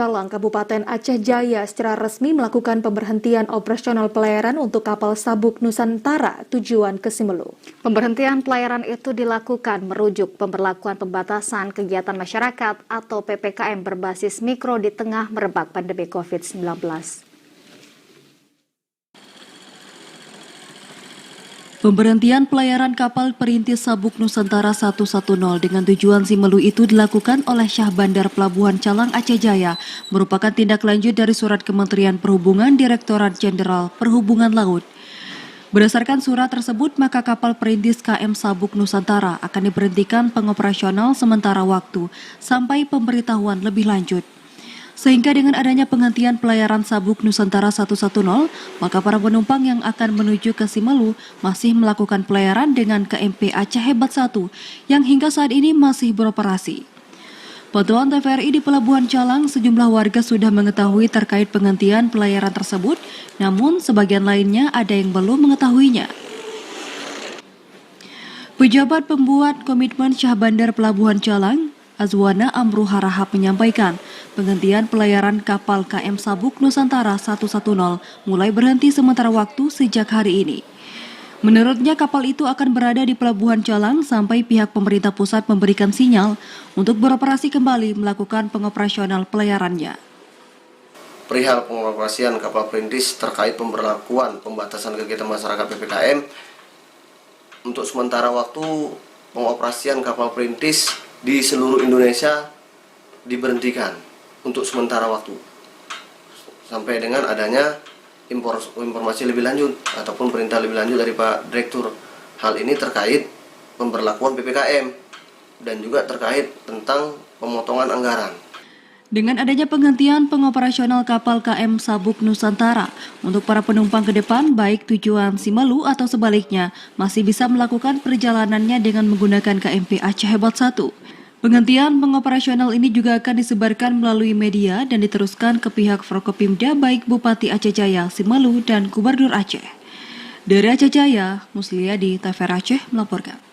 Calang, Kabupaten Aceh Jaya secara resmi melakukan pemberhentian operasional pelayaran untuk kapal Sabuk Nusantara tujuan ke Simelu. Pemberhentian pelayaran itu dilakukan merujuk pemberlakuan pembatasan kegiatan masyarakat atau PPKM berbasis mikro di tengah merebak pandemi COVID-19. Pemberhentian pelayaran kapal perintis Sabuk Nusantara 110 dengan tujuan Simelu itu dilakukan oleh Syah Bandar Pelabuhan Calang Aceh Jaya merupakan tindak lanjut dari surat Kementerian Perhubungan Direktorat Jenderal Perhubungan Laut. Berdasarkan surat tersebut, maka kapal perintis KM Sabuk Nusantara akan diberhentikan pengoperasional sementara waktu sampai pemberitahuan lebih lanjut. Sehingga dengan adanya penghentian pelayaran Sabuk Nusantara 110, maka para penumpang yang akan menuju ke Simelu masih melakukan pelayaran dengan KMP Aceh Hebat 1 yang hingga saat ini masih beroperasi. Pantauan TVRI di Pelabuhan Calang, sejumlah warga sudah mengetahui terkait penghentian pelayaran tersebut, namun sebagian lainnya ada yang belum mengetahuinya. Pejabat pembuat komitmen Syah Bandar Pelabuhan Calang, Azwana Amru Harahap menyampaikan, penghentian pelayaran kapal KM Sabuk Nusantara 110 mulai berhenti sementara waktu sejak hari ini. Menurutnya kapal itu akan berada di Pelabuhan Calang sampai pihak pemerintah pusat memberikan sinyal untuk beroperasi kembali melakukan pengoperasional pelayarannya. Perihal pengoperasian kapal perintis terkait pemberlakuan pembatasan kegiatan masyarakat PPKM, untuk sementara waktu pengoperasian kapal perintis di seluruh Indonesia diberhentikan untuk sementara waktu sampai dengan adanya informasi lebih lanjut ataupun perintah lebih lanjut dari Pak Direktur. Hal ini terkait pemberlakuan PPKM dan juga terkait tentang pemotongan anggaran. Dengan adanya penghentian pengoperasional kapal KM Sabuk Nusantara, untuk para penumpang ke depan baik tujuan Simelu atau sebaliknya masih bisa melakukan perjalanannya dengan menggunakan KMP Aceh Hebat 1. Penghentian pengoperasional ini juga akan disebarkan melalui media dan diteruskan ke pihak Forkopimda baik Bupati Aceh Jaya, Simelu, dan Gubernur Aceh. Dari Aceh Jaya, Musliadi, TVRI Aceh melaporkan.